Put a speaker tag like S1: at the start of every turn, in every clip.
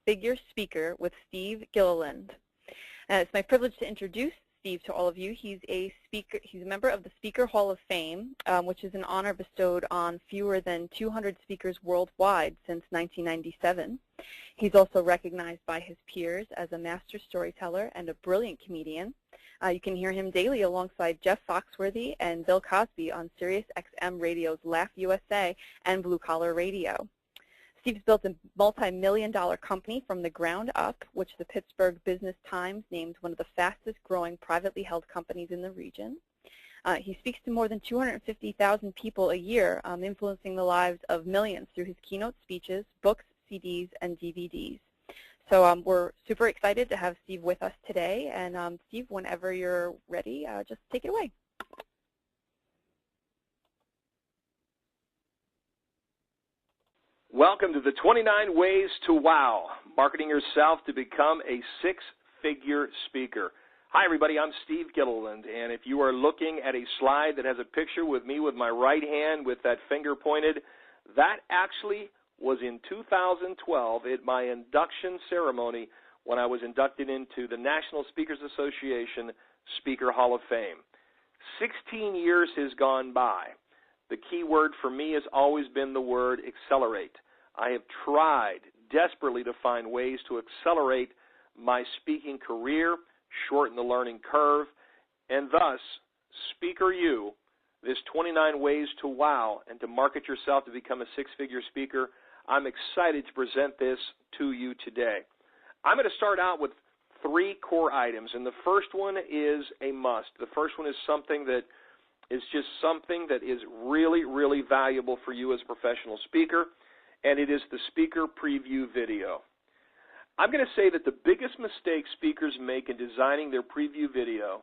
S1: Six-Figure Speaker with Steve Gilliland. It's my privilege to introduce Steve to all of you. He's a member of the Speaker Hall of Fame, which is an honor bestowed on fewer than 200 speakers worldwide since 1997. He's also recognized by his peers as a master storyteller and a brilliant comedian. You can hear him daily alongside Jeff Foxworthy and Bill Cosby on Sirius XM Radio's Laugh USA and Blue Collar Radio. Steve's built a multi-million-dollar company from the ground up, which the Pittsburgh Business Times named one of the fastest-growing privately held companies in the region. He speaks to more than 250,000 people a year, influencing the lives of millions through his keynote speeches, books, CDs, and DVDs. So we're super excited to have Steve with us today. And Steve, whenever you're ready, just take it away.
S2: Welcome to the 29 Ways to Wow, marketing yourself to become a six-figure speaker. Hi, everybody. I'm Steve Gilliland, and if you are looking at a slide that has a picture with me with my right hand with that finger pointed, that actually was in 2012 at my induction ceremony when I was inducted into the National Speakers Association Speaker Hall of Fame. 16 years has gone by. The key word for me has always been the word accelerate. I have tried desperately to find ways to accelerate my speaking career, shorten the learning curve, and thus, Speaker U, this 29 Ways to Wow, and to market yourself to become a six-figure speaker, I'm excited to present this to you today. I'm going to start out with 3 core items, and the first one is a must. The first one is something that is just something that is really, really valuable for you as a professional speaker, and it is the speaker preview video. I'm going to say that the biggest mistake speakers make in designing their preview video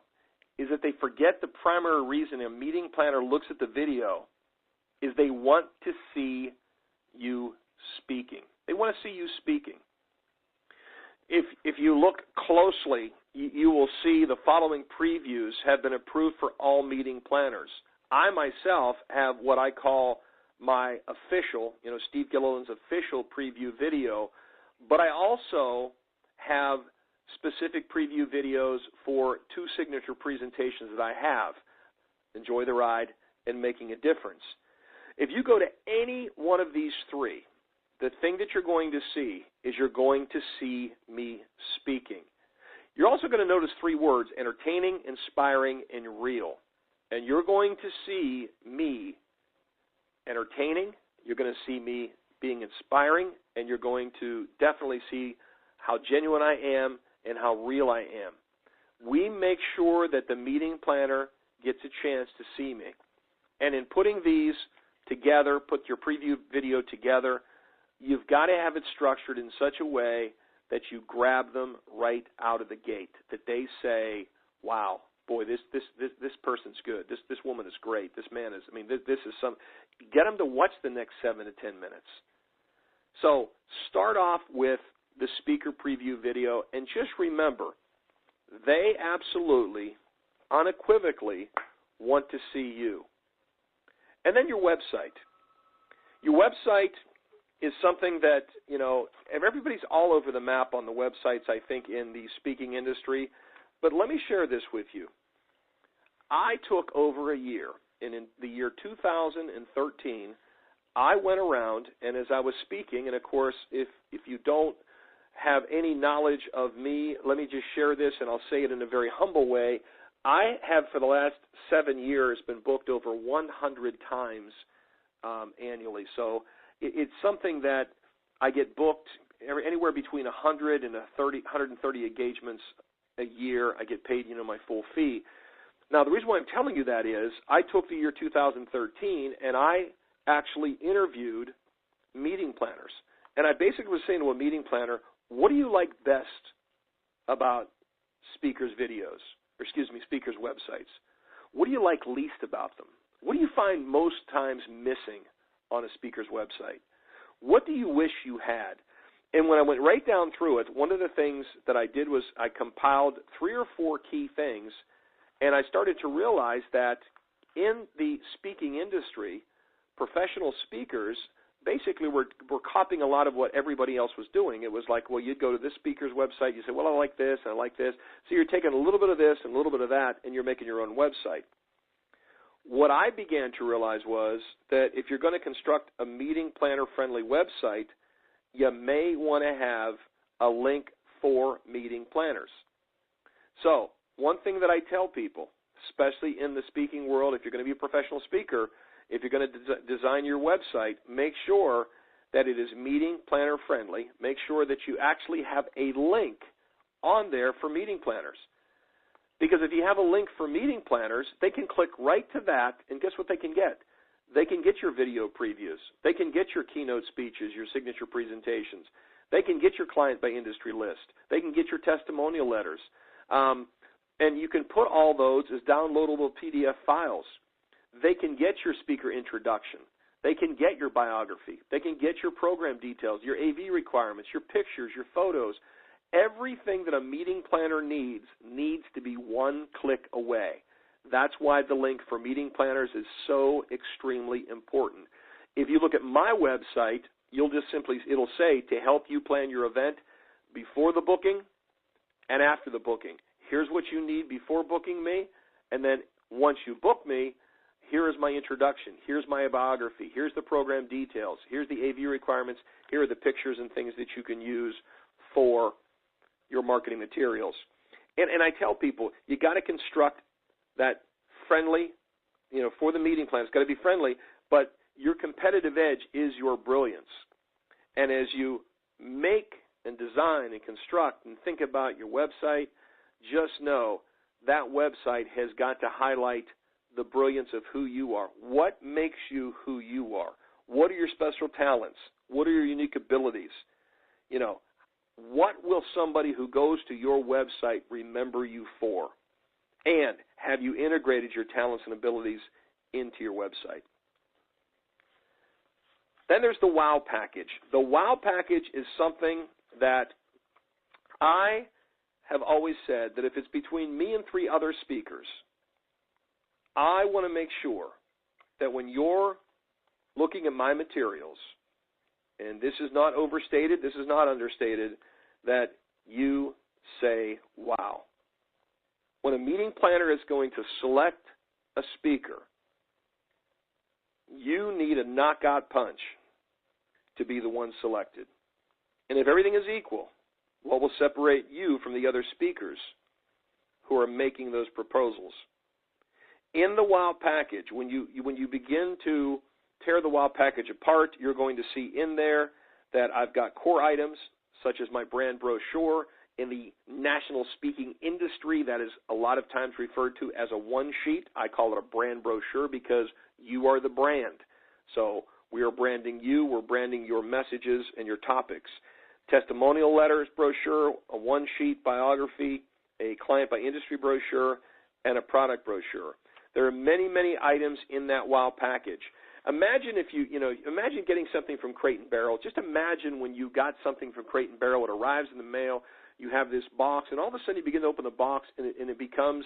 S2: is that they forget the primary reason a meeting planner looks at the video is they want to see you speaking. They want to see you speaking. If you look closely, you will see the following previews have been approved for all meeting planners. I myself have what I call my official, Steve Gilliland's official preview video, but I also have specific preview videos for 2 signature presentations that I have, Enjoy the Ride and Making a Difference. If you go to any one of these 3, the thing that you're going to see is you're going to see me speaking. You're also going to notice 3 words, entertaining, inspiring, and real. And you're going to see me entertaining, you're going to see me being inspiring, and you're going to definitely see how genuine I am and how real I am. We make sure that the meeting planner gets a chance to see me. And in putting these together, put your preview video together, you've got to have it structured in such a way that you grab them right out of the gate, that they say, wow, boy, this person's good. This woman is great. This man is, this is some, get them to watch the next 7 to 10 minutes. So start off with the speaker preview video, and just remember, they absolutely, unequivocally want to see you. And then your website. Your website is something that, everybody's all over the map on the websites, I think, in the speaking industry. But let me share this with you. I took over a year, and in the year 2013, I went around, and as I was speaking, and of course, if you don't have any knowledge of me, let me just share this, and I'll say it in a very humble way. I have, for the last 7 years, been booked over 100 times annually. So it's something that I get booked anywhere between 100 and 130 engagements a year. I get paid, my full fee. Now, the reason why I'm telling you that is I took the year 2013, and I actually interviewed meeting planners. And I basically was saying to a meeting planner, what do you like best about speakers' videos, speakers' websites? What do you like least about them? What do you find most times missing on a speaker's website? What do you wish you had? And when I went right down through it, one of the things that I did was I compiled 3 or 4 key things, and I started to realize that in the speaking industry, professional speakers, basically were copying a lot of what everybody else was doing. It was like, well, you'd go to this speaker's website, you say, well, I like this, and I like this. So you're taking a little bit of this and a little bit of that, and you're making your own website. What I began to realize was that if you're going to construct a meeting planner-friendly website, you may want to have a link for meeting planners. So one thing that I tell people, especially in the speaking world, if you're going to be a professional speaker, if you're going to design your website, make sure that it is meeting planner friendly. Make sure that you actually have a link on there for meeting planners. Because if you have a link for meeting planners, they can click right to that, and guess what they can get? They can get your video previews. They can get your keynote speeches, your signature presentations. They can get your client by industry list. They can get your testimonial letters. And you can put all those as downloadable PDF files. They can get your speaker introduction. They can get your biography. They can get your program details, your AV requirements, your pictures, your photos. Everything that a meeting planner needs to be one click away. That's why the link for meeting planners is so extremely important. If you look at my website, you'll just simply, it'll say to help you plan your event before the booking and after the booking. Here's what you need before booking me, and then once you book me, here is my introduction. Here's my biography. Here's the program details. Here's the AV requirements. Here are the pictures and things that you can use for your marketing materials. And I tell people, you got to construct that friendly, for the meeting plan. It's got to be friendly, but your competitive edge is your brilliance. And as you make and design and construct and think about your website, just know that website has got to highlight the brilliance of who you are. What makes you who you are? What are your special talents? What are your unique abilities? What will somebody who goes to your website remember you for? And have you integrated your talents and abilities into your website? Then there's the WOW package. The WOW package is something that I have always said that if it's between me and 3 other speakers, I want to make sure that when you're looking at my materials, and this is not overstated, this is not understated, that you say, wow. When a meeting planner is going to select a speaker, you need a knockout punch to be the one selected. And if everything is equal, what will separate you from the other speakers who are making those proposals? In the WOW package, when you begin to tear the WOW package apart, you're going to see in there that I've got core items such as my brand brochure. In the national speaking industry, that is a lot of times referred to as a one sheet. I call it a brand brochure because you are the brand. So we are branding you, we're branding your messages and your topics. Testimonial letters brochure, a one sheet biography, a client by industry brochure, and a product brochure. There are many, many items in that WOW package. Imagine if imagine getting something from Crate and Barrel. Just imagine when you got something from Crate and Barrel, it arrives in the mail, you have this box, and all of a sudden you begin to open the box, and it becomes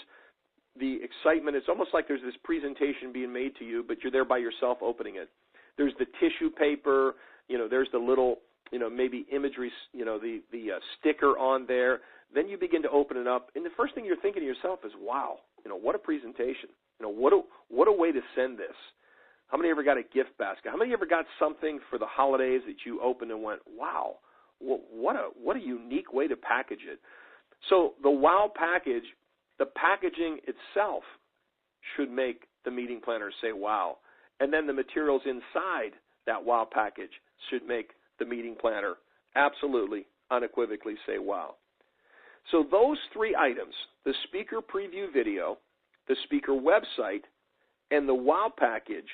S2: the excitement. It's almost like there's this presentation being made to you, but you're there by yourself opening it. There's the tissue paper, there's the little, maybe imagery, the sticker on there. Then you begin to open it up, and the first thing you're thinking to yourself is, wow, what a presentation. What a way to send this. How many ever got a gift basket? How many ever got something for the holidays that you opened and went, wow, what a unique way to package it? So the WOW package, the packaging itself should make the meeting planners say wow. And then the materials inside that WOW package should make the meeting planner absolutely, unequivocally say wow. So those 3 items, the speaker preview video, the speaker website, and the WOW package,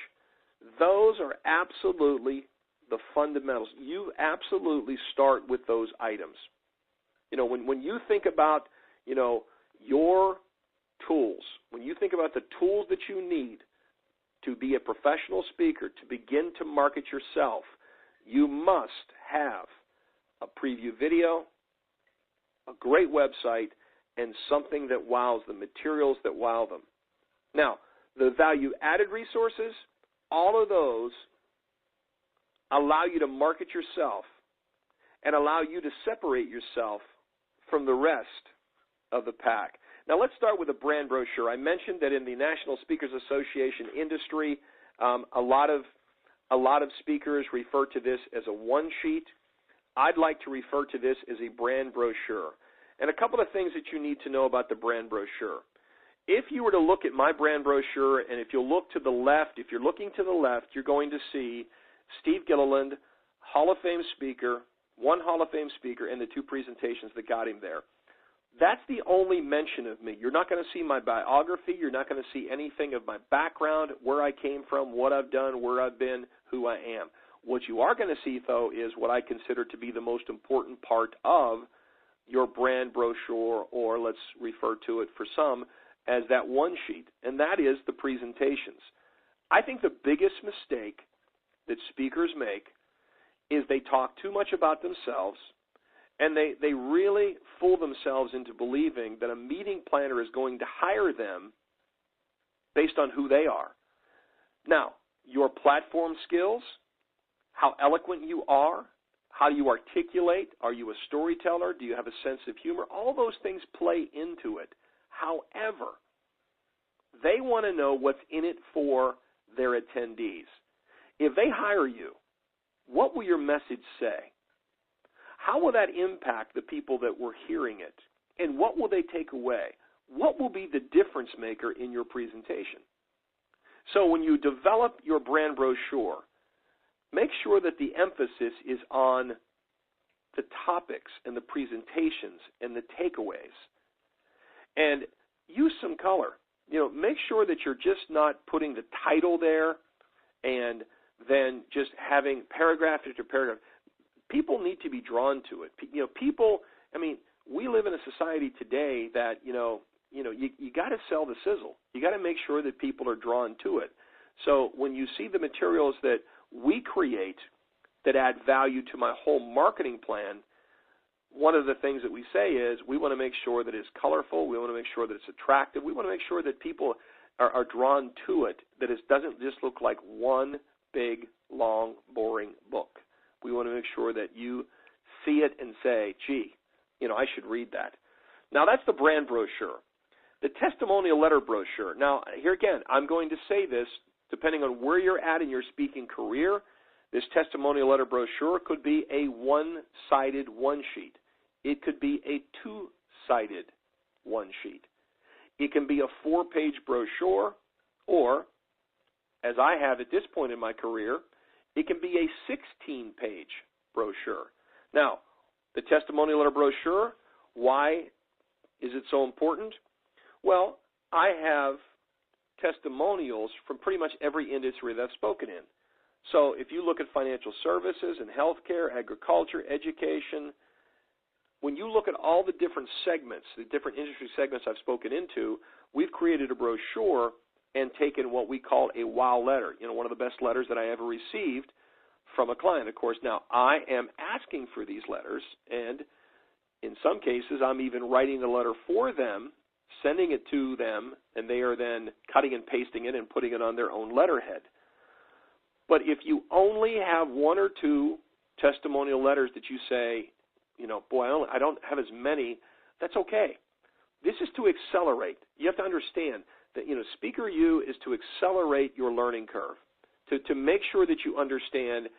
S2: those are absolutely the fundamentals. You absolutely start with those items. When you think about, your tools, when you think about the tools that you need to be a professional speaker, to begin to market yourself, you must have a preview video, a great website, and something that wows them, materials that wow them. Now, the value-added resources, all of those allow you to market yourself, and allow you to separate yourself from the rest of the pack. Now, let's start with a brand brochure. I mentioned that in the National Speakers Association industry, a lot of speakers refer to this as a one-sheet. I'd like to refer to this as a brand brochure. And a couple of things that you need to know about the brand brochure. If you were to look at my brand brochure, and if you'll look to the left, if you're looking to the left, you're going to see Steve Gilliland, Hall of Fame speaker, one Hall of Fame speaker, and the two presentations that got him there. That's the only mention of me. You're not going to see my biography. You're not going to see anything of my background, where I came from, what I've done, where I've been, who I am. What you are going to see, though, is what I consider to be the most important part of your brand brochure, or let's refer to it for some as that one sheet, and that is the presentations. I think the biggest mistake that speakers make is they talk too much about themselves, and they really fool themselves into believing that a meeting planner is going to hire them based on who they are. Now, your platform skills, how eloquent you are, how you articulate, are you a storyteller, do you have a sense of humor, all those things play into it. However, they want to know what's in it for their attendees. If they hire you, what will your message say? How will that impact the people that were hearing it? And what will they take away? What will be the difference maker in your presentation? So when you develop your brand brochure, make sure that the emphasis is on the topics and the presentations and the takeaways. And use some color. Make sure that you're just not putting the title there and then just having paragraph after paragraph. People need to be drawn to it. People, we live in a society today that, you got to sell the sizzle. You got to make sure that people are drawn to it. So when you see the materials that we create that add value to my whole marketing plan, one of the things that we say is we want to make sure that it's colorful. We want to make sure that it's attractive. We want to make sure that people are drawn to it, that it doesn't just look like one big, long, boring book. We want to make sure that you see it and say, gee, I should read that. Now, that's the brand brochure. The testimonial letter brochure. Now, here again, I'm going to say this, depending on where you're at in your speaking career, this testimonial letter brochure could be a one-sided one-sheet. It could be a two-sided one-sheet. It can be a 4-page brochure, or, as I have at this point in my career, it can be a 16-page brochure. Now, the testimonial letter brochure, why is it so important? Well, I have testimonials from pretty much every industry that I've spoken in. So if you look at financial services and healthcare, agriculture, education, when you look at all the different segments, the different industry segments I've spoken into, we've created a brochure and taken what we call a wow letter, one of the best letters that I ever received from a client. Of course, now I am asking for these letters, and in some cases I'm even writing the letter for them, sending it to them, and they are then cutting and pasting it and putting it on their own letterhead. But if you only have one or two testimonial letters that you say, boy, I don't have as many, that's okay. This is to accelerate. You have to understand that, Speaker U is to accelerate your learning curve, to make sure that you understand.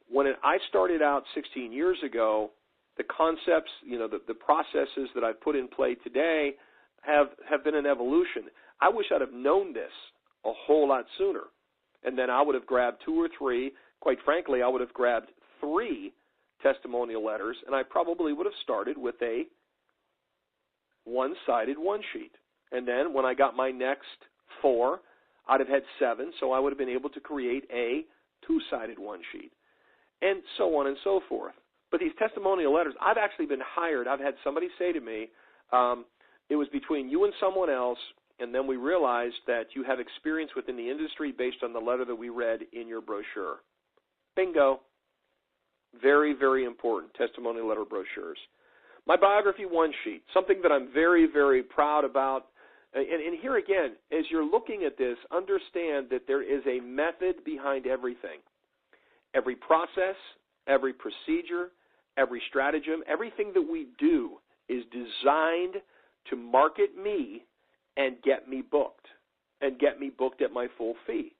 S2: When I started out 16 years ago, the concepts, the processes that I've put in play today have been an evolution. I wish I'd have known this a whole lot sooner. And then I would have grabbed 2 or 3. Quite frankly, I would have grabbed 3 testimonial letters, and I probably would have started with a one-sided one-sheet. And then when I got my next 4, I'd have had 7, so I would have been able to create a 2-sided one-sheet, and so on and so forth. But these testimonial letters, I've actually been hired. I've had somebody say to me, it was between you and someone else, and then we realized that you have experience within the industry based on the letter that we read in your brochure. Bingo. Very, very important, testimonial letter brochures. My biography one-sheet, something that I'm very, very proud about. And here again, as you're looking at this, understand that there is a method behind everything. Every process, every procedure, every stratagem, everything that we do is designed to market me and get me booked at my full fee.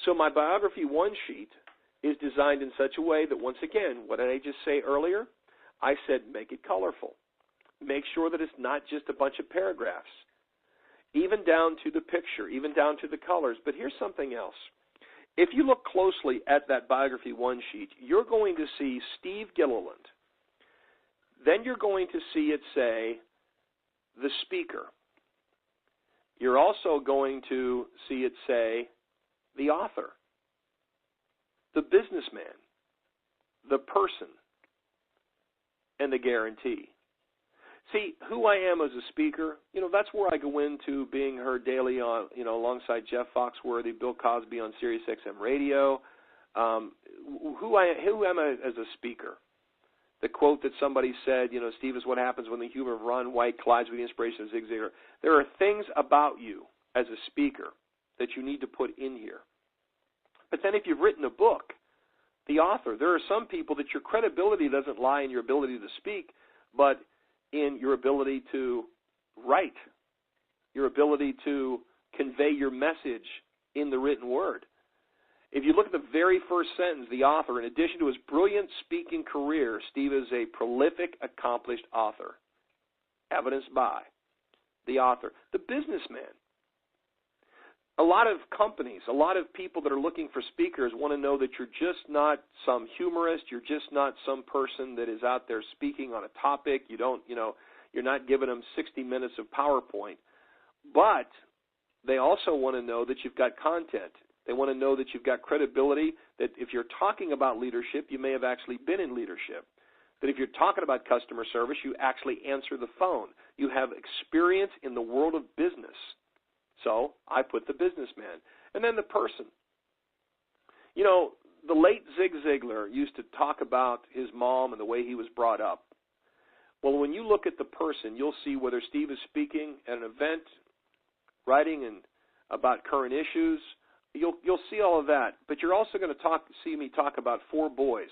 S2: So my biography one sheet is designed in such a way that, once again, what did I just say earlier? I said make it colorful. Make sure that it's not just a bunch of paragraphs, even down to the picture, even down to the colors. But here's something else. If you look closely at that biography one sheet, you're going to see Steve Gilliland. Then you're going to see it say the speaker. You're also going to see it say the author, the businessman, the person, and the guarantee. See, who I am as a speaker, that's where I go into being heard daily on, alongside Jeff Foxworthy, Bill Cosby on Sirius XM Radio. Who am I as a speaker? The quote that somebody said, Steve, is what happens when the humor of Ron White collides with the inspiration of Zig Ziglar. There are things about you as a speaker that you need to put in here. But then if you've written a book, the author, there are some people that your credibility doesn't lie in your ability to speak, but in your ability to write, your ability to convey your message in the written word. If you look at the very first sentence, the author, in addition to his brilliant speaking career, Steve is a prolific, accomplished author, evidenced by the author. The businessman. A lot of companies, a lot of people that are looking for speakers want to know that you're just not some humorist, you're just not some person that is out there speaking on a topic. You're not giving them 60 minutes of PowerPoint. But they also want to know that you've got content. They want to know that you've got credibility, that if you're talking about leadership, you may have actually been in leadership. That if you're talking about customer service, you actually answer the phone. You have experience in the world of business. So I put the businessman. And then the person. The late Zig Ziglar used to talk about his mom and the way he was brought up. Well, when you look at the person, you'll see whether Steve is speaking at an event, writing about current issues. You'll see all of that. But you're also going to see me talk about 4 boys,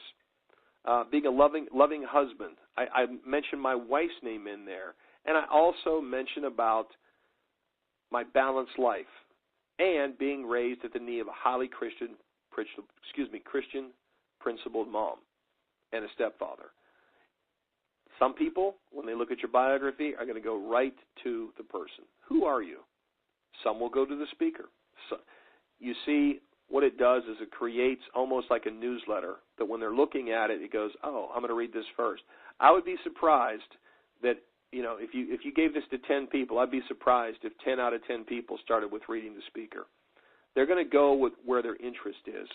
S2: being a loving husband. I mentioned my wife's name in there. And I also mention about my balanced life and being raised at the knee of a highly Christian principled mom and a stepfather. Some people, when they look at your biography, are going to go right to the person. Who are you? Some will go to the speaker. So, you see, what it does is it creates almost like a newsletter that when they're looking at it, it goes, oh, I'm going to read this first. I would be surprised that, if you gave this to 10 people, I'd be surprised if 10 out of 10 people started with reading the speaker. They're going to go with where their interest is.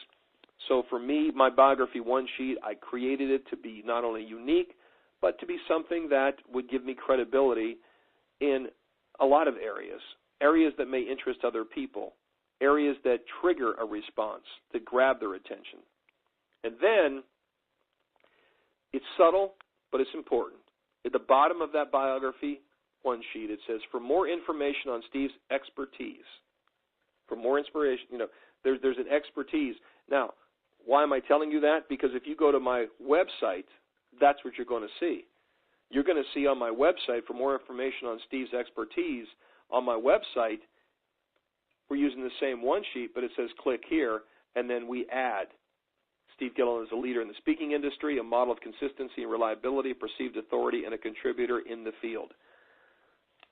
S2: So for me, my biography one sheet, I created it to be not only unique, but to be something that would give me credibility in a lot of areas that may interest other people, areas that trigger a response, that grab their attention. And then it's subtle, but it's important. At the bottom of that biography one sheet, it says, for more information on Steve's expertise, for more inspiration, there's an expertise. Now, why am I telling you that? Because if you go to my website, that's what you're going to see. You're going to see on my website, for more information on Steve's expertise, on my website, we're using the same one sheet, but it says click here, and then we add Steve Gilliland is a leader in the speaking industry, a model of consistency and reliability, perceived authority, and a contributor in the field.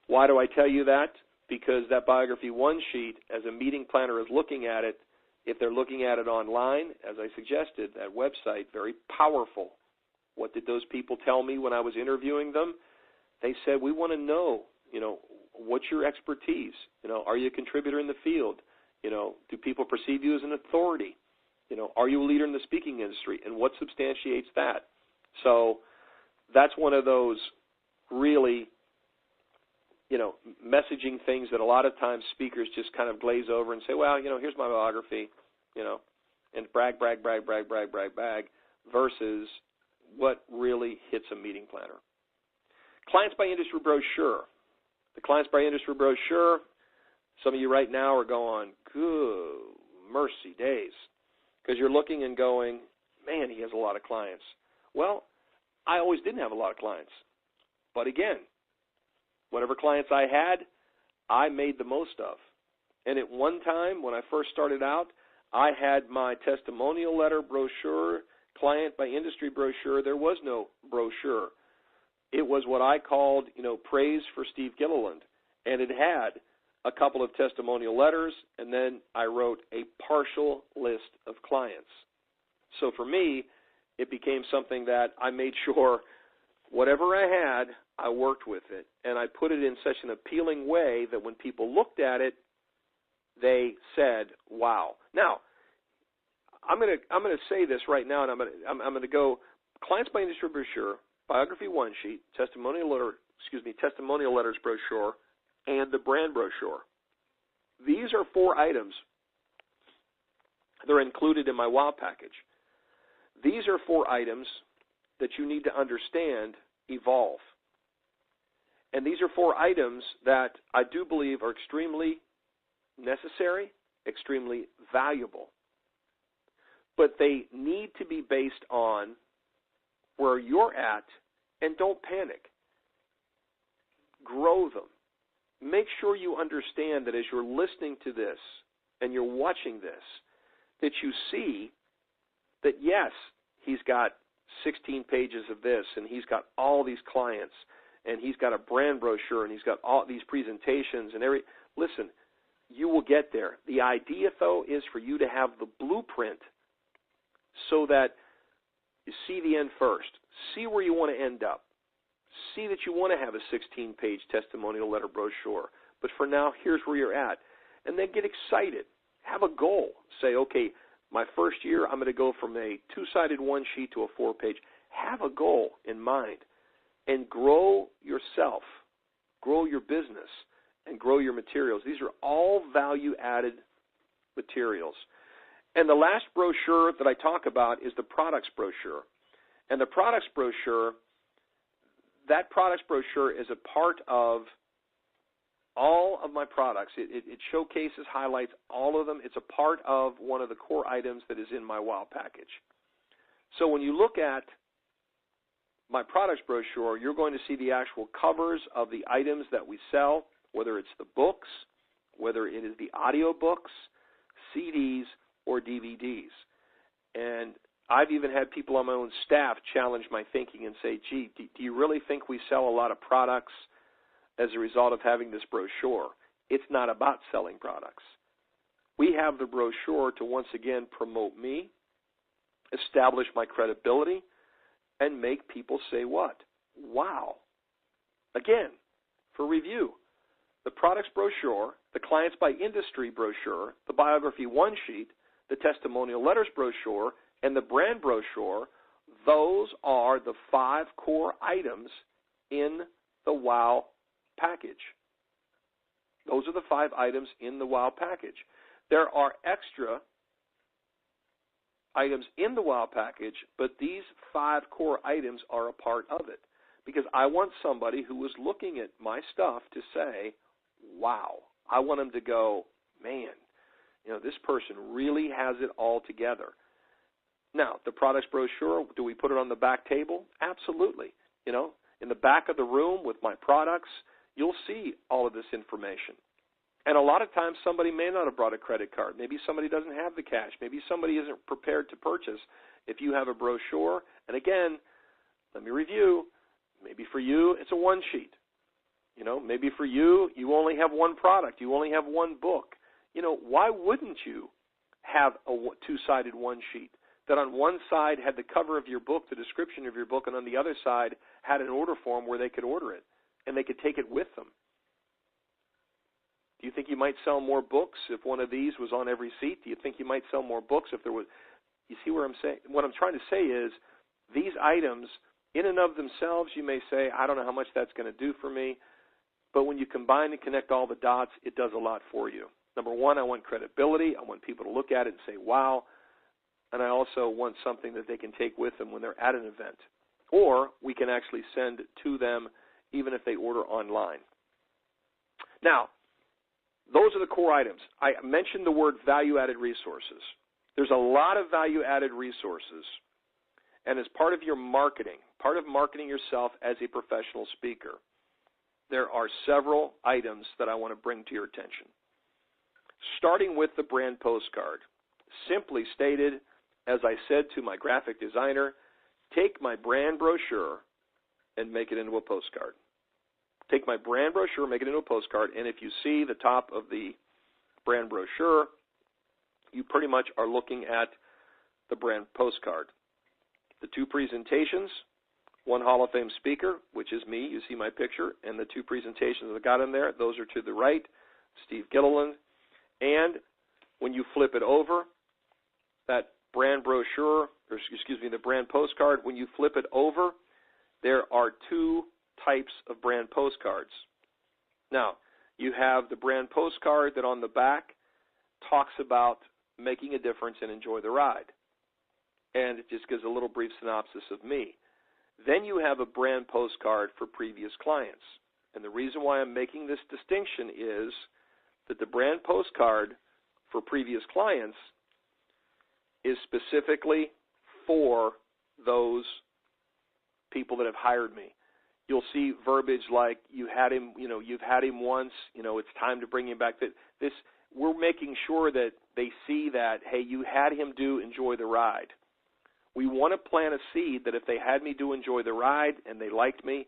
S2: Why do I tell you that? Because that biography one sheet, as a meeting planner is looking at it, if they're looking at it online, as I suggested, that website, very powerful. What did those people tell me when I was interviewing them? They said, we want to know, what's your expertise? Are you a contributor in the field? Do people perceive you as an authority? Are you a leader in the speaking industry? And what substantiates that? So that's one of those really, messaging things that a lot of times speakers just kind of glaze over and say, well, here's my biography, and brag, versus what really hits a meeting planner. Clients by Industry brochure. The Clients by Industry brochure, some of you right now are going, good mercy days. Because you're looking and going, man, he has a lot of clients. Well, I always didn't have a lot of clients. But again, whatever clients I had, I made the most of. And at one time, when I first started out, I had my testimonial letter brochure, client by industry brochure. There was no brochure. It was what I called, praise for Steve Gilliland. And it had a couple of testimonial letters, and then I wrote a partial list of clients. So for me, it became something that I made sure whatever I had, I worked with it. And I put it in such an appealing way that when people looked at it, they said, wow. Now, I'm going to say this right now, and I'm going to go clients by industry brochure, biography one sheet, testimonial letters brochure, and the brand brochure. These are 4 items that are included in my WOW package. These are 4 items that you need to understand evolve. And these are 4 items that I do believe are extremely necessary, extremely valuable. But they need to be based on where you're at, and don't panic. Grow them. Make sure you understand that as you're listening to this and you're watching this, that you see that, yes, he's got 16 pages of this, and he's got all these clients, and he's got a brand brochure, and he's got all these presentations and listen, you will get there. The idea, though, is for you to have the blueprint so that you see the end first. See where you want to end up. See that you want to have a 16-page testimonial letter brochure. But for now, here's where you're at. And then get excited. Have a goal. Say, okay, my first year, I'm going to go from a 2-sided one sheet to a 4-page. Have a goal in mind and grow yourself, grow your business, and grow your materials. These are all value-added materials. And the last brochure that I talk about is the products brochure. And the products brochure, that products brochure is a part of all of my products. It showcases, highlights all of them. It's a part of one of the core items that is in my WOW package. So when you look at my products brochure, you're going to see the actual covers of the items that we sell, whether it's the books, whether it is the audio books, CDs, or DVDs. And I've even had people on my own staff challenge my thinking and say, gee, do you really think we sell a lot of products as a result of having this brochure? It's not about selling products. We have the brochure to once again promote me, establish my credibility, and make people say what? Wow. Again, for review, the products brochure, the clients by industry brochure, the biography one sheet, the testimonial letters brochure, and the brand brochure, those are the 5 core items in the WOW package. Those are the 5 items in the WOW package. There are extra items in the WOW package, but these 5 core items are a part of it because I want somebody who is looking at my stuff to say, wow. I want them to go, man, this person really has it all together. Now, the products brochure, do we put it on the back table? Absolutely. In the back of the room with my products, you'll see all of this information. And a lot of times somebody may not have brought a credit card. Maybe somebody doesn't have the cash. Maybe somebody isn't prepared to purchase. If you have a brochure, and again, let me review, maybe for you it's a one sheet. Maybe for you, you only have one product. You only have one book. Why wouldn't you have a 2-sided one sheet that on one side had the cover of your book, the description of your book, and on the other side had an order form where they could order it and they could take it with them? Do you think you might sell more books if one of these was on every seat? Do you think you might sell more books if there was? You see where I'm saying? What I'm trying to say is these items, in and of themselves, you may say, I don't know how much that's going to do for me. But when you combine and connect all the dots, it does a lot for you. Number one, I want credibility. I want people to look at it and say, wow. And I also want something that they can take with them when they're at an event. Or we can actually send to them even if they order online. Now, those are the core items. I mentioned the word value-added resources. There's a lot of value-added resources and as part of your marketing, part of marketing yourself as a professional speaker, there are several items that I want to bring to your attention. Starting with the brand postcard. Simply stated, as I said to my graphic designer, take my brand brochure and make it into a postcard. Take my brand brochure, make it into a postcard, and if you see the top of the brand brochure, you pretty much are looking at the brand postcard. The two presentations, one Hall of Fame speaker, which is me, you see my picture, and the two presentations that I got in there, those are to the right, SteveGilliland. And when you flip it over, that brand brochure, or excuse me, the brand postcard, when you flip it over, there are two types of brand postcards. Now, you have the brand postcard that on the back talks about making a difference and enjoy the ride. And it just gives a little brief synopsis of me. Then you have a brand postcard for previous clients. And the reason why I'm making this distinction is that the brand postcard for previous clients is specifically for those people that have hired me. You'll see verbiage like you've had him once, it's time to bring him back. We're making sure that they see that, hey, you had him do enjoy the ride. We want to plant a seed that if they had me do enjoy the ride and they liked me,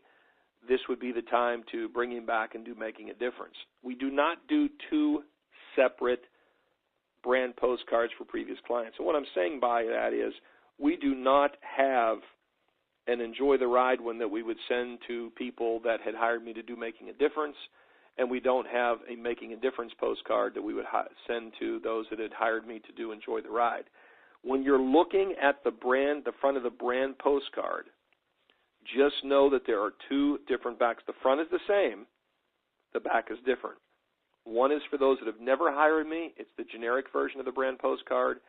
S2: this would be the time to bring him back and do making a difference. We do not do two separate brand postcards for previous clients. And what I'm saying by that is we do not have an enjoy the ride one that we would send to people that had hired me to do making a difference, and we don't have a making a difference postcard that we would send to those that had hired me to do enjoy the ride. When you're looking at the front of the brand postcard, just know that there are two different backs. The front is the same, the back is different. One is for those that have never hired me, it's the generic version of the brand postcard,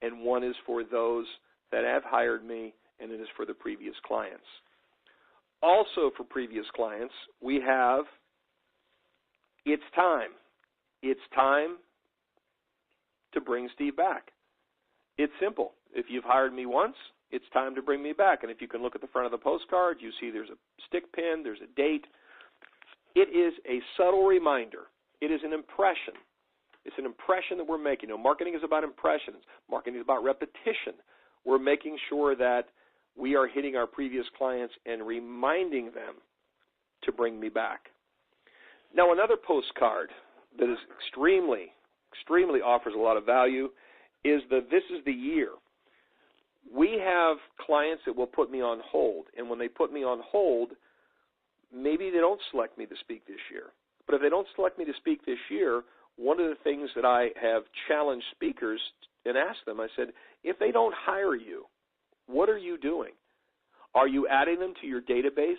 S2: and one is for those that have hired me, and it is for the previous clients. Also for previous clients, we have it's time. It's time to bring Steve back. It's simple. If you've hired me once, it's time to bring me back. And if you can look at the front of the postcard, you see there's a stick pin, there's a date. It is a subtle reminder. It is an impression. It's an impression that we're making. Marketing is about impressions. Marketing is about repetition. We're making sure that we are hitting our previous clients and reminding them to bring me back. Now, another postcard that is extremely offers a lot of value is this is the year. We have clients that will put me on hold, and when they put me on hold, maybe they don't select me to speak this year. But if they don't select me to speak this year, one of the things that I have challenged speakers and asked them, I said, if they don't hire you, what are you doing? Are you adding them to your database?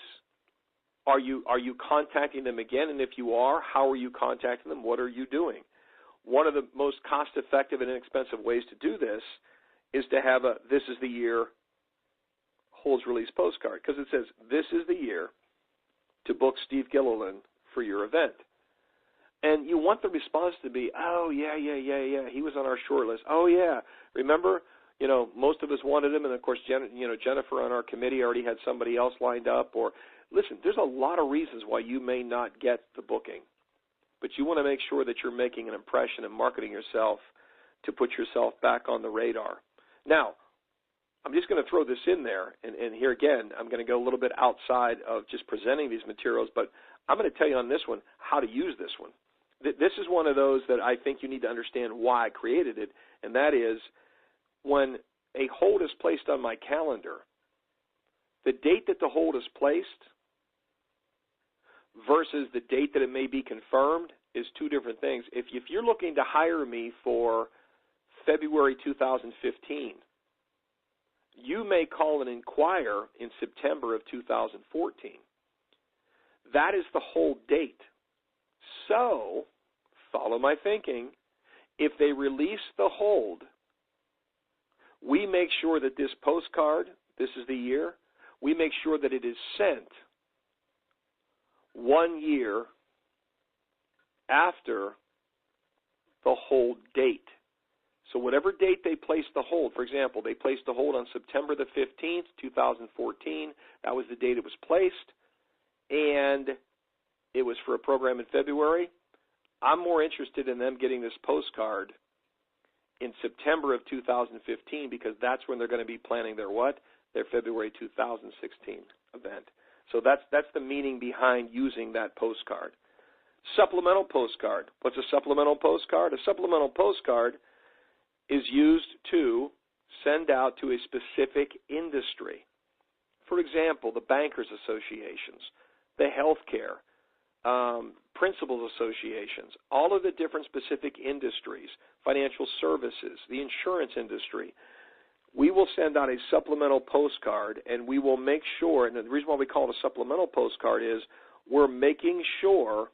S2: Are you contacting them again? And if you are, how are you contacting them? What are you doing? One of the most cost-effective and inexpensive ways to do this is to have a "This is the year" holds release postcard, because it says, "This is the year to book Steve Gilliland for your event." And you want the response to be, "Oh, yeah, he was on our short list. Oh, yeah, remember, most of us wanted him, and of course, Jennifer on our committee already had somebody else lined up." Or, listen, there's a lot of reasons why you may not get the booking, but you want to make sure that you're making an impression and marketing yourself to put yourself back on the radar. Now, I'm just going to throw this in there, and here again, I'm going to go a little bit outside of just presenting these materials, but I'm going to tell you on this one how to use this one. This is one of those that I think you need to understand why I created it, and that is when a hold is placed on my calendar, the date that the hold is placed versus the date that it may be confirmed is two different things. If you're looking to hire me for February 2015, you may call and inquire in September of 2014. That is the hold date. So, follow my thinking, if they release the hold, we make sure that this postcard, this is the year, we make sure that it is sent 1 year after the hold date. So whatever date they placed the hold, for example, they placed the hold on September the 15th, 2014. That was the date it was placed, and it was for a program in February. I'm more interested in them getting this postcard in September of 2015 because that's when they're going to be planning their what? Their February 2016 event. So that's the meaning behind using that postcard. Supplemental postcard. What's a supplemental postcard? A supplemental postcard is used to send out to a specific industry. For example, the bankers associations, the healthcare, principals associations, all of the different specific industries, financial services, the insurance industry. We will send out a supplemental postcard, and we will make sure, and the reason why we call it a supplemental postcard is we're making sure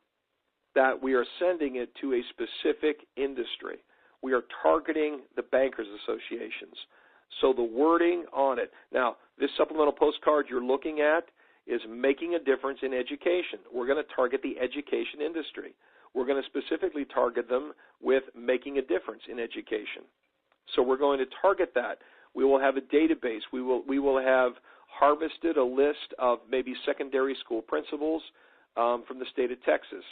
S2: that we are sending it to a specific industry. We are targeting the bankers associations. So the wording on it. Now, this supplemental postcard you're looking at is making a difference in education. We're going to target the education industry. We're going to specifically target them with making a difference in education. So we're going to target that. We will have a database. We will have harvested a list of maybe secondary school principals from the state of Texas.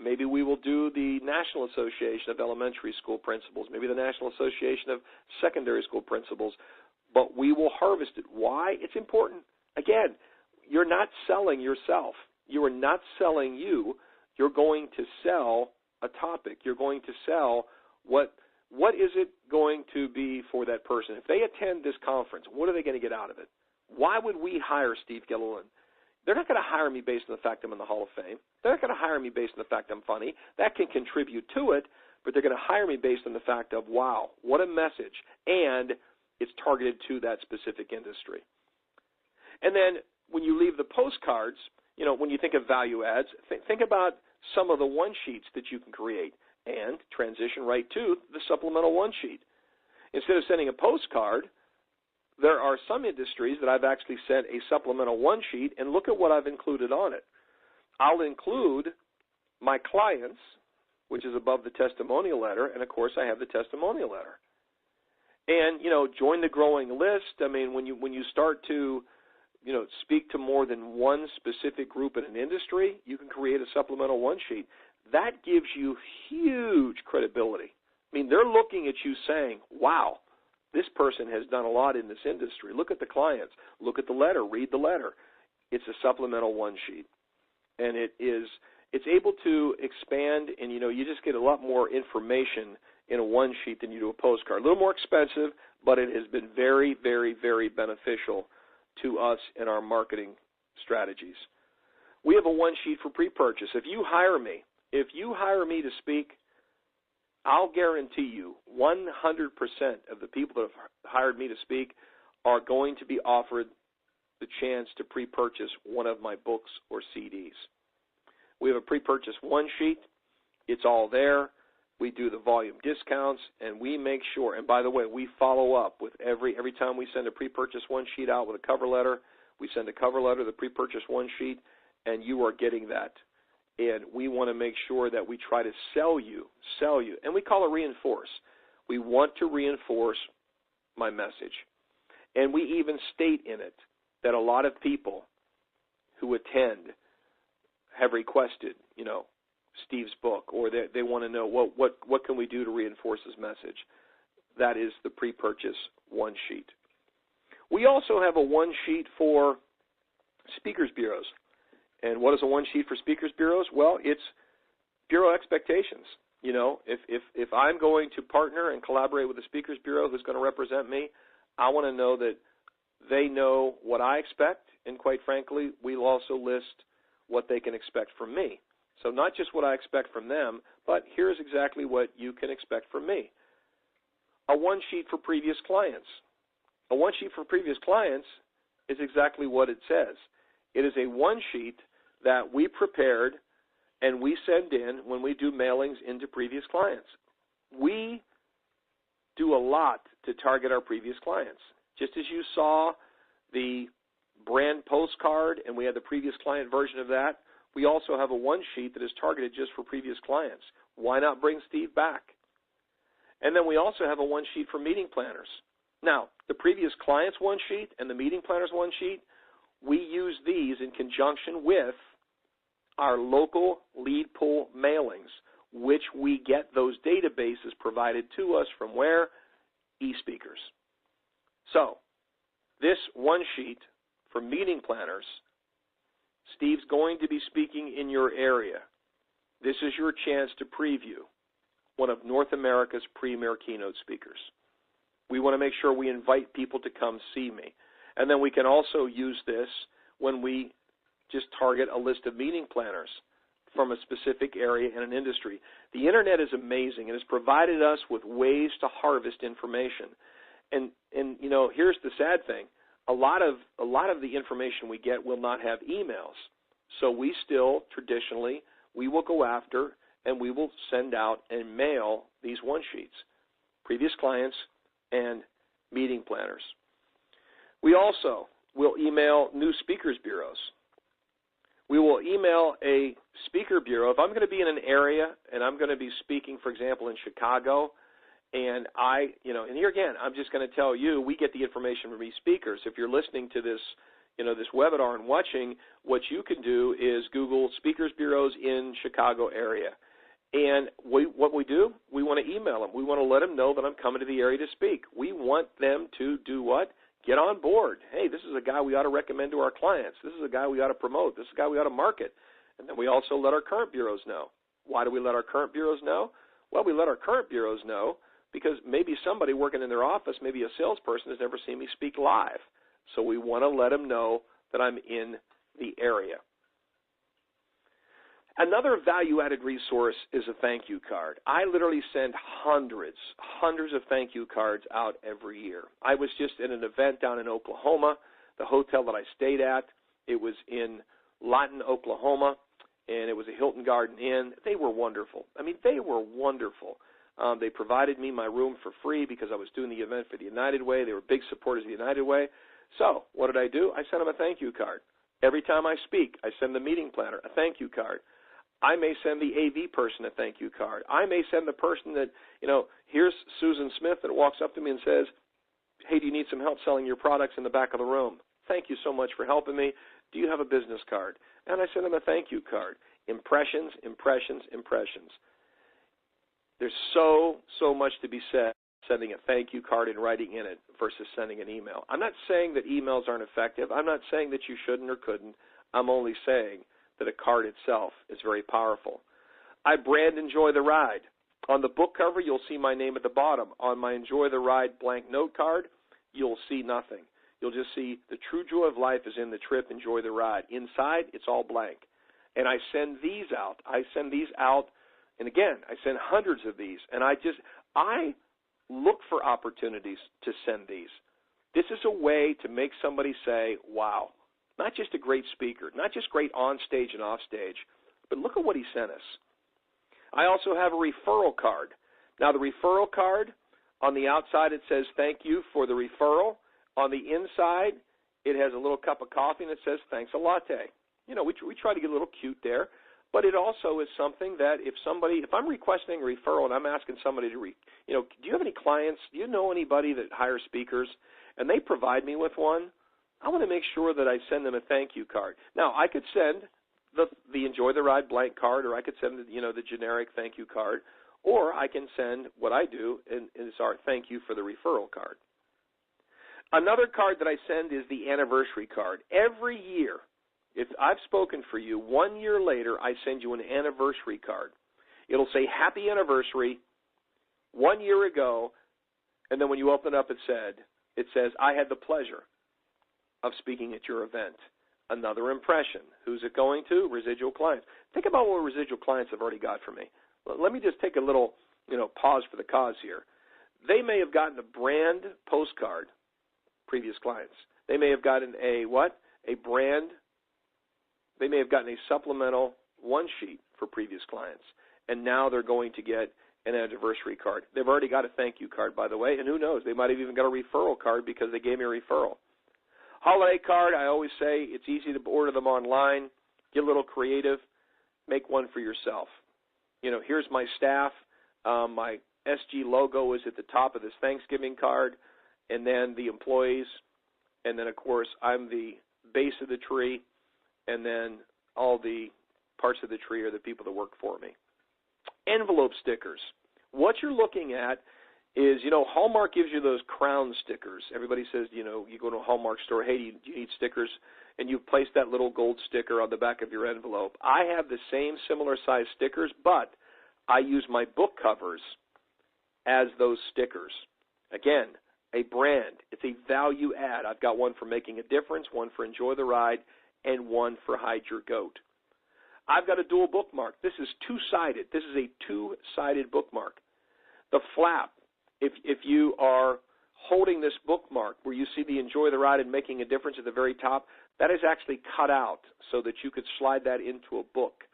S2: Maybe we will do the National Association of Elementary School Principals, maybe the National Association of Secondary School Principals, but we will harvest it. Why? It's important. Again, you're not selling yourself. You are not selling you. You're going to sell a topic. You're going to sell what is it going to be for that person. If they attend this conference, what are they going to get out of it? Why would we hire Steve Gilliland? They're not going to hire me based on the fact I'm in the Hall of Fame. They're not going to hire me based on the fact I'm funny. That can contribute to it, but they're going to hire me based on the fact of, wow, what a message, and it's targeted to that specific industry. And then when you leave the postcards, you know, when you think of value adds, think about some of the one-sheets that you can create and transition right to the supplemental one-sheet. Instead of sending a postcard, there are some industries that I've actually sent a supplemental one-sheet, and look at what I've included on it. I'll include my clients, which is above the testimonial letter, and, of course, I have the testimonial letter. And, you know, join the growing list. I mean, when you start to, you know, speak to more than one specific group in an industry, you can create a supplemental one-sheet. That gives you huge credibility. I mean, they're looking at you saying, wow, this person has done a lot in this industry. Look at the clients. Look at the letter. Read the letter. It's a supplemental one-sheet. And it's able to expand, and, you know, you just get a lot more information in a one-sheet than you do a postcard. A little more expensive, but it has been very, very, very beneficial to us in our marketing strategies. We have a one-sheet for pre-purchase. If you hire me to speak, I'll guarantee you 100% of the people that have hired me to speak are going to be offered the chance to pre-purchase one of my books or CDs. We have a pre-purchase one-sheet. It's all there. We do the volume discounts, and we make sure, and by the way, we follow up with every time we send a pre-purchase one-sheet out with a cover letter. We send a cover letter, the pre-purchase one-sheet, and you are getting that. And we want to make sure that we try to sell you, and we call it reinforce. We want to reinforce my message. And we even state in it that a lot of people who attend have requested, you know, Steve's book, or they want to know what can we do to reinforce his message. That is the pre-purchase one-sheet. We also have a one-sheet for speakers bureaus. And what is a one-sheet for speakers bureaus? Well, it's bureau expectations. You know, if I'm going to partner and collaborate with a speakers bureau who's going to represent me, I want to know that they know what I expect, and quite frankly, we'll also list what they can expect from me. So not just what I expect from them, but here's exactly what you can expect from me. A one-sheet for previous clients. A one-sheet for previous clients is exactly what it says. It is a one-sheet that we prepared and we send in when we do mailings into previous clients. We do a lot to target our previous clients. Just as you saw the brand postcard and we had the previous client version of that, we also have a one-sheet that is targeted just for previous clients. Why not bring Steve back? And then we also have a one sheet for meeting planners. Now, the previous client's one sheet and the meeting planner's one sheet, we use these in conjunction with our local lead pool mailings, which we get those databases provided to us from where? eSpeakers. So, this one sheet for meeting planners, Steve's going to be speaking in your area. This is your chance to preview one of North America's premier keynote speakers. We want to make sure we invite people to come see me. And then we can also use this when we just target a list of meeting planners from a specific area in an industry. The Internet is amazing and has provided us with ways to harvest information. And you know, here's the sad thing. A lot of the information we get will not have emails. So we still, traditionally, we will go after and we will send out and mail these one sheets, previous clients and meeting planners. We also will email new speakers bureaus. We will email a speaker bureau. If I'm going to be in an area and I'm going to be speaking, for example, in Chicago, and and here again, I'm just going to tell you, we get the information from eSpeakers. If you're listening to this, this webinar and watching, what you can do is Google speakers bureaus in Chicago area. And what we do, we want to email them. We want to let them know that I'm coming to the area to speak. We want them to do what? Get on board. Hey, this is a guy we ought to recommend to our clients. This is a guy we ought to promote. This is a guy we ought to market. And then we also let our current bureaus know. Why do we let our current bureaus know? Well, we let our current bureaus know because maybe somebody working in their office, maybe a salesperson, has never seen me speak live. So we want to let them know that I'm in the area. Another value-added resource is a thank you card. I literally send hundreds of thank you cards out every year. I was just at an event down in Oklahoma, the hotel that I stayed at. It was in Lawton, Oklahoma, and it was a Hilton Garden Inn. They were wonderful. I mean, they were wonderful. They provided me my room for free because I was doing the event for the United Way. They were big supporters of the United Way. So what did I do? I sent them a thank you card. Every time I speak, I send the meeting planner a thank you card. I may send the AV person a thank you card. I may send the person that, here's Susan Smith that walks up to me and says, hey, do you need some help selling your products in the back of the room? Thank you so much for helping me. Do you have a business card? And I send them a thank you card. Impressions, impressions, impressions. There's so much to be said sending a thank you card and writing in it versus sending an email. I'm not saying that emails aren't effective. I'm not saying that you shouldn't or couldn't. I'm only saying that a card itself is very powerful. I brand Enjoy the Ride. On the book cover, you'll see my name at the bottom. On my Enjoy the Ride blank note card, you'll see nothing. You'll just see the true joy of life is in the trip, enjoy the ride. Inside, it's all blank. And I send these out. And again, I send hundreds of these. And I look for opportunities to send these. This is a way to make somebody say, wow. Not just a great speaker, not just great on stage and off stage, but look at what he sent us. I also have a referral card. Now, the referral card, on the outside it says thank you for the referral. On the inside, it has a little cup of coffee and it says thanks a latte. We try to get a little cute there, but it also is something that if I'm requesting a referral and I'm asking somebody to, do you have any clients, do you know anybody that hires speakers, and they provide me with one, I want to make sure that I send them a thank you card. Now, I could send the Enjoy the Ride blank card, or I could send the generic thank you card, or I can send what I do, and it's our thank you for the referral card. Another card that I send is the anniversary card. Every year, if I've spoken for you, 1 year later, I send you an anniversary card. It'll say happy anniversary 1 year ago, and then when you open it up, it says I had the pleasure of speaking at your event. Another impression. Who's it going to? Residual clients. Think about what residual clients have already got for me. Let me just take a little, pause for the cause here. They may have gotten a brand postcard, previous clients. They may have gotten a brand. They may have gotten a supplemental one sheet for previous clients, and now they're going to get an anniversary card. They've already got a thank you card, by the way, and who knows? They might have even got a referral card because they gave me a referral. Holiday card, I always say it's easy to order them online. Get a little creative. Make one for yourself. Here's my staff, my SG logo is at the top of this Thanksgiving card, and then the employees, and then, of course, I'm the base of the tree, and then all the parts of the tree are the people that work for me. Envelope stickers. What you're looking at is, Hallmark gives you those crown stickers. Everybody says, you go to a Hallmark store, hey, do you need stickers? And you place that little gold sticker on the back of your envelope. I have the same similar size stickers, but I use my book covers as those stickers. Again, a brand. It's a value add. I've got one for Making a Difference, one for Enjoy the Ride, and one for Hide Your Goat. I've got a dual bookmark. This is two-sided. This is a two-sided bookmark. The flap, if you are holding this bookmark where you see the Enjoy the Ride and Making a Difference at the very top, that is actually cut out so that you could slide that into a book.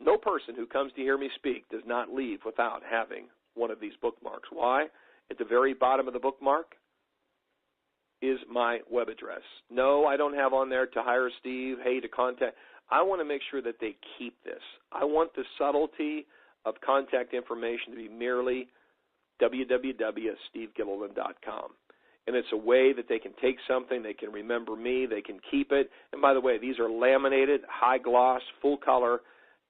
S2: No person who comes to hear me speak does not leave without having one of these bookmarks. Why? At the very bottom of the bookmark is my web address. No, I don't have on there to hire Steve, hey, to contact. I want to make sure that they keep this. I want the subtlety of contact information to be merely www.SteveGilliland.com. And it's a way that they can take something, they can remember me, they can keep it. And by the way, these are laminated, high gloss, full color,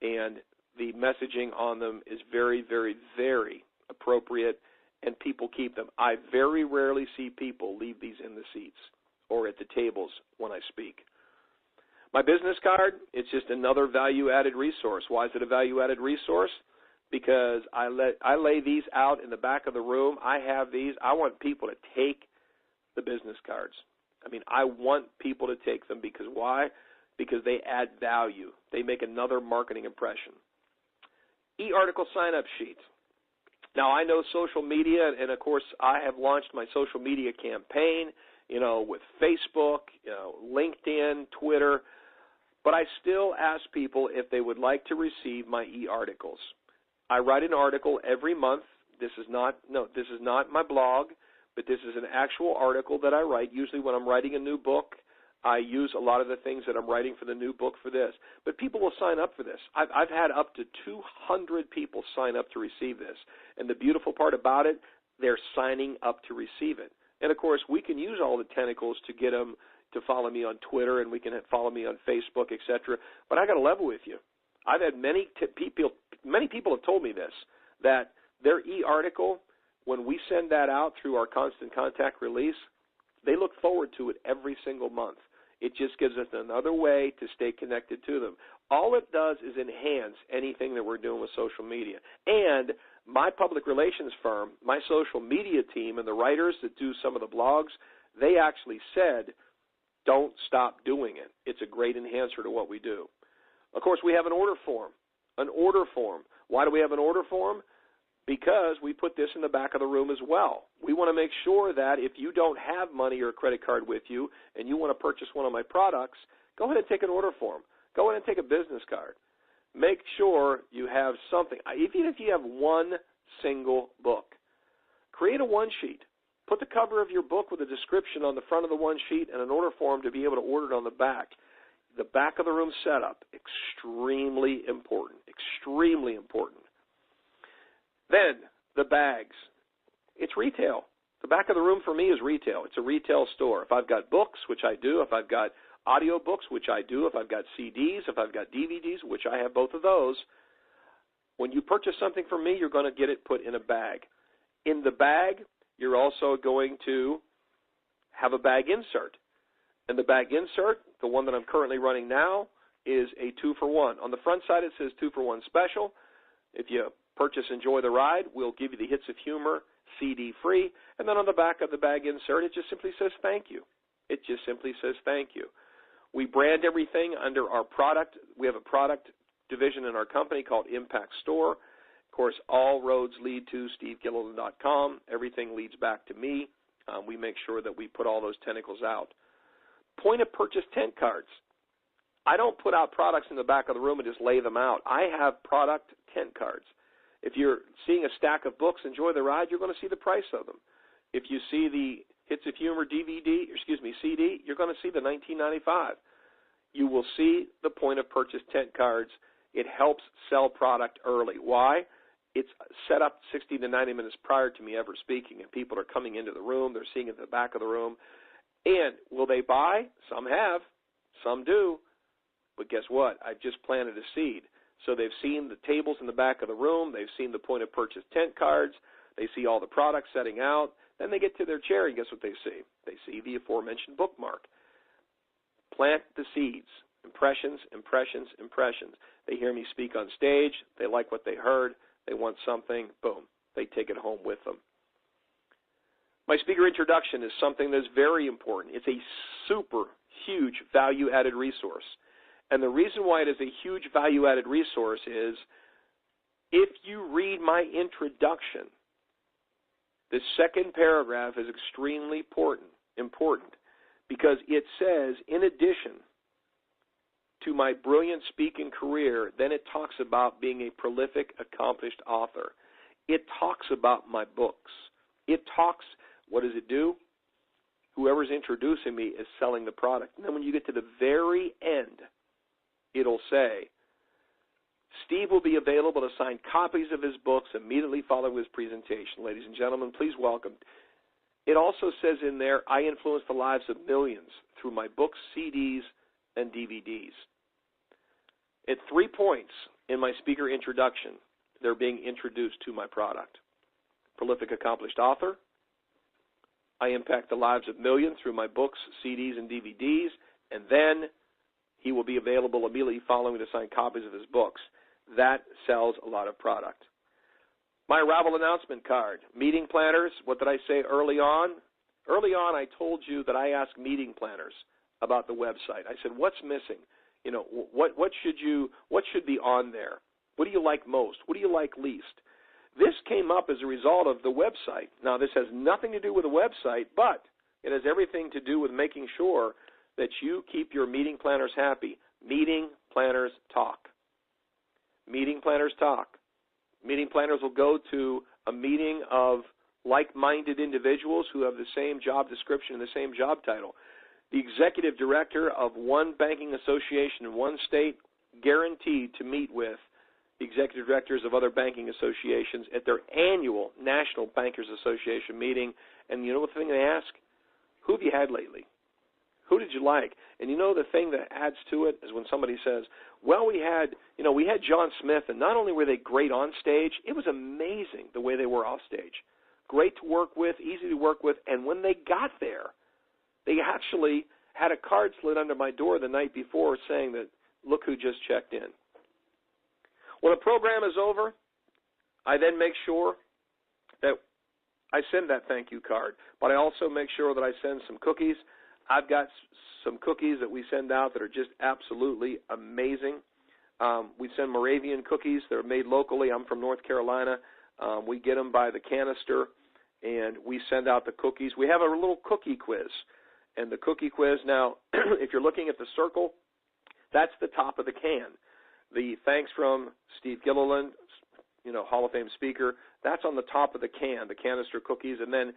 S2: and the messaging on them is very, very, very appropriate, and people keep them. I very rarely see people leave these in the seats or at the tables when I speak. My business card, it's just another value-added resource. Why is it a value-added resource? Because I lay these out in the back of the room. I have these. I want people to take the business cards. I want people to take them because why? Because they add value. They make another marketing impression. E-article sign-up sheet. Now, I know social media, and, of course, I have launched my social media campaign, with Facebook, LinkedIn, Twitter, but I still ask people if they would like to receive my e-articles. I write an article every month. This is not my blog, but this is an actual article that I write. Usually when I'm writing a new book, I use a lot of the things that I'm writing for the new book for this. But people will sign up for this. I've had up to 200 people sign up to receive this. And the beautiful part about it, they're signing up to receive it. And, of course, we can use all the tentacles to get them to follow me on Twitter, and we can follow me on Facebook, etc. But I got to level with you. I've had many people have told me this, that their e-article, when we send that out through our Constant Contact release, they look forward to it every single month. It just gives us another way to stay connected to them. All it does is enhance anything that we're doing with social media. And my public relations firm, my social media team, and the writers that do some of the blogs, they actually said, don't stop doing it. It's a great enhancer to what we do. Of course, we have an order form. An order form. Why do we have an order form? Because we put this in the back of the room as well. We want to make sure that if you don't have money or a credit card with you and you want to purchase one of my products, go ahead and take an order form. Go ahead and take a business card. Make sure you have something. Even if you have one single book, create a one-sheet. Put the cover of your book with a description on the front of the one-sheet and an order form to be able to order it on the back. The back of the room setup, extremely important, extremely important. Then the bags. It's retail. The back of the room for me is retail. It's a retail store. If I've got books, which I do, if I've got audio books, which I do, if I've got CDs, if I've got DVDs, which I have both of those, when you purchase something from me, you're going to get it put in a bag. In the bag, you're also going to have a bag insert. And the bag insert, the one that I'm currently running now, is a 2-for-1. On the front side, it says 2-for-1 special. If you purchase Enjoy the Ride, we'll give you the Hits of Humor CD free. And then on the back of the bag insert, it just simply says thank you. It just simply says thank you. We brand everything under our product. We have a product division in our company called Impact Store. Of course, all roads lead to SteveGilliland.com. Everything leads back to me. We make sure that we put all those tentacles out. Point of purchase tent cards. I don't put out products in the back of the room and just lay them out. I have product tent cards. If you're seeing a stack of books, Enjoy the Ride, you're going to see the price of them. If you see the Hits of Humor CD, you're going to see the $19.95. You will see the point of purchase tent cards. It helps sell product early. Why? it's set up 60 to 90 minutes prior to me ever speaking, and people are coming into the room. They're seeing it at the back of the room. And will they buy? Some have. Some do. But guess what? I've just planted a seed. So they've seen the tables in the back of the room. They've seen the point of purchase tent cards. They see all the products setting out. Then they get to their chair, and guess what they see? They see the aforementioned bookmark. Plant the seeds. Impressions, impressions, impressions. They hear me speak on stage. They like what they heard. They want something. Boom. They take it home with them. My speaker introduction is something that's very important. It's a super huge value-added resource. And the reason why it is a huge value-added resource is if you read my introduction, the second paragraph is extremely important because it says, in addition to my brilliant speaking career, then it talks about being a prolific, accomplished author. It talks about my books. It talks, what does it do? Whoever's introducing me is selling the product. And then when you get to the very end, it'll say, Steve will be available to sign copies of his books immediately following his presentation. Ladies and gentlemen, please welcome. It also says in there, I influence the lives of millions through my books, CDs, and DVDs. At 3 points in my speaker introduction, they're being introduced to my product. Prolific, accomplished author. I impact the lives of millions through my books, CDs, and DVDs. And then he will be available immediately following to sign copies of his books. That sells a lot of product. My Arrival announcement card. Meeting planners, what did I say early on? Early on, I told you that I asked meeting planners about the website. I said, what's missing? You know, what should be on there? What do you like most? What do you like least? This came up as a result of the website. Now, this has nothing to do with the website, but it has everything to do with making sure that you keep your meeting planners happy. Meeting planners talk. Meeting planners talk. Meeting planners will go to a meeting of like-minded individuals who have the same job description and the same job title. The executive director of one banking association in one state guaranteed to meet with the executive directors of other banking associations at their annual National Bankers Association meeting. And you know what the thing they ask? Who have you had lately? Who did you like? And you know the thing that adds to it is when somebody says, well, we had John Smith, and not only were they great on stage, it was amazing the way they were off stage. Great to work with, easy to work with, and when they got there, they actually had a card slid under my door the night before saying that, look who just checked in. When a program is over, I then make sure that I send that thank you card, but I also make sure that I send some cookies. I've got some cookies that we send out that are just absolutely amazing. We send Moravian cookies. They're made locally. I'm from North Carolina. We get them by the canister, and we send out the cookies. We have a little cookie quiz, and the cookie quiz now, if you're looking at the circle, that's the top of the can. The thanks from SteveGilliland, Hall of Fame speaker, that's on the top of the can, the canister cookies. And then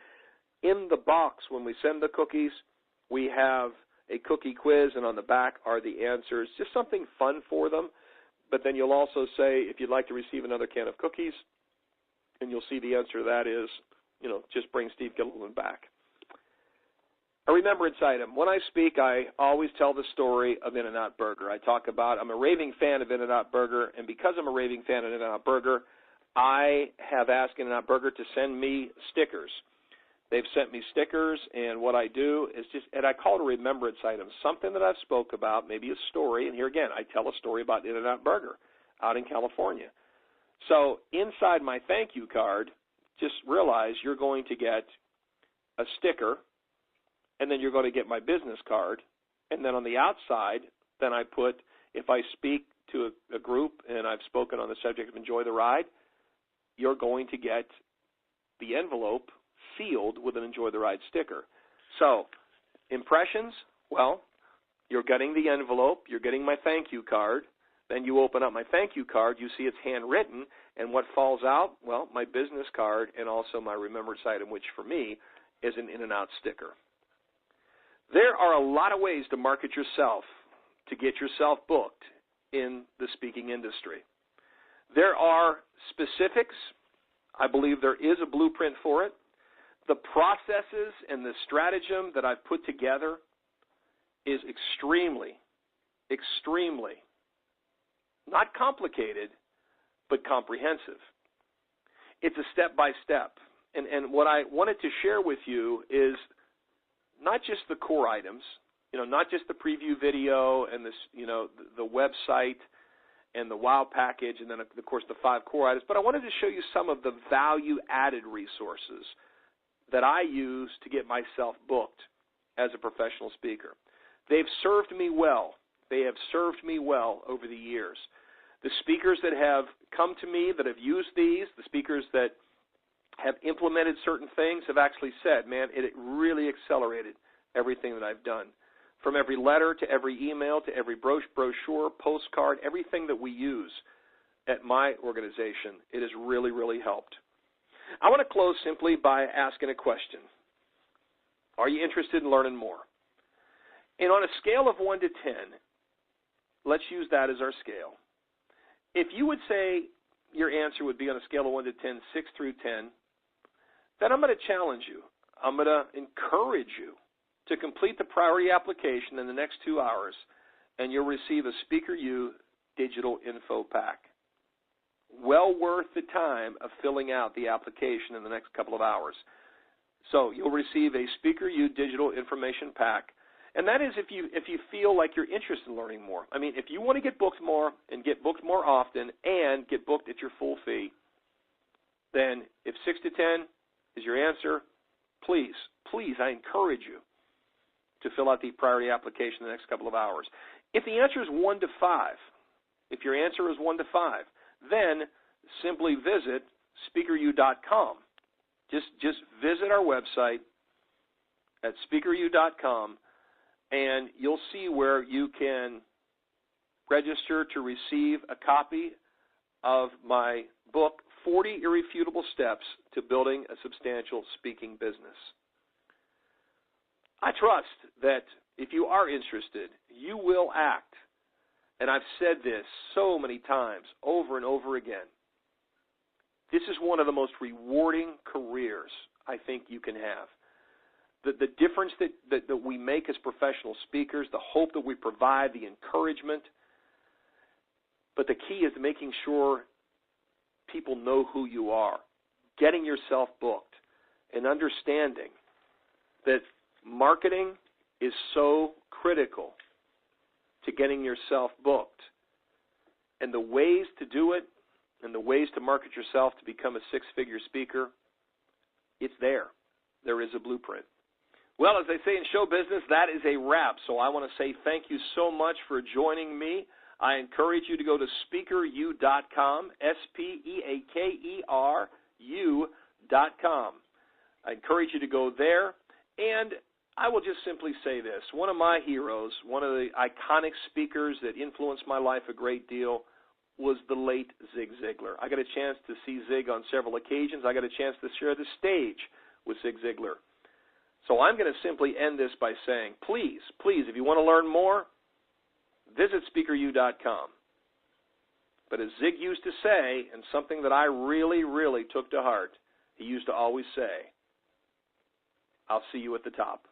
S2: in the box, when we send the cookies, we have a cookie quiz, and on the back are the answers, just something fun for them. But then you'll also say, if you'd like to receive another can of cookies, and you'll see the answer to that is, just bring Steve Gilliland back. A remembrance item. When I speak, I always tell the story of In-N-Out Burger. I talk about, I'm a raving fan of In-N-Out Burger, and because I'm a raving fan of In-N-Out Burger, I have asked In-N-Out Burger to send me stickers. They've sent me stickers, and what I do is and I call it a remembrance item, something that I've spoke about, maybe a story, and here again, I tell a story about In-N-Out Burger out in California. So inside my thank you card, just realize you're going to get a sticker, and then you're going to get my business card, and then on the outside, then I put, if I speak to a group and I've spoken on the subject of Enjoy the Ride, you're going to get the envelope sealed with an Enjoy the Ride sticker. So, impressions, well, you're getting the envelope, you're getting my thank you card, then you open up my thank you card, you see it's handwritten, and what falls out? Well, my business card and also my remembrance item, which for me is an In-N-Out sticker. There are a lot of ways to market yourself, to get yourself booked in the speaking industry. There are specifics. I believe there is a blueprint for it. The processes and the stratagem that I've put together is extremely, not complicated, but comprehensive. It's a step-by-step. And what I wanted to share with you is not just the core items, not just the preview video and this, the website and the WOW package and then, of course, the 5 core items, but I wanted to show you some of the value-added resources that I use to get myself booked as a professional speaker. They've served me well. They have served me well over the years. The speakers that have come to me that have used these, the speakers that have implemented certain things have actually said, man, it really accelerated everything that I've done. From every letter to every email to every brochure, postcard, everything that we use at my organization, it has really, really helped. I want to close simply by asking a question. Are you interested in learning more? And on a scale of 1 to 10, let's use that as our scale. If you would say your answer would be on a scale of 1 to 10, 6 through 10, then I'm going to challenge you. I'm going to encourage you to complete the priority application in the next 2 hours, and you'll receive a Speaker U digital info pack. Well worth the time of filling out the application in the next couple of hours. So you'll receive a Speaker U digital information pack, and that is if you feel like you're interested in learning more. I mean, if you want to get booked more and get booked more often and get booked at your full fee, then if 6 to 10 is your answer, please, I encourage you to fill out the priority application in the next couple of hours. If the answer is 1 to 5, if your answer is 1 to 5, then simply visit SpeakerU.com. Just visit our website at SpeakerU.com, and you'll see where you can register to receive a copy of my book, 40 Irrefutable Steps to Building a Substantial Speaking Business. I trust that if you are interested, you will act. And I've said this so many times over and over again. This is one of the most rewarding careers I think you can have. The difference that we make as professional speakers, the hope that we provide, the encouragement. But the key is making sure people know who you are, getting yourself booked, and understanding that marketing is so critical to getting yourself booked. And the ways to do it and the ways to market yourself to become a 6-figure speaker, it's there. There is a blueprint. Well, as they say in show business, that is a wrap. So I want to say thank you so much for joining me. I encourage you to go to SpeakerU.com, SpeakerU.com. I encourage you to go there, and I will just simply say this. One of my heroes, one of the iconic speakers that influenced my life a great deal was the late Zig Ziglar. I got a chance to see Zig on several occasions. I got a chance to share the stage with Zig Ziglar. So I'm going to simply end this by saying, please, if you want to learn more, visit SpeakerU.com. But as Zig used to say, and something that I really, really took to heart, he used to always say, I'll see you at the top.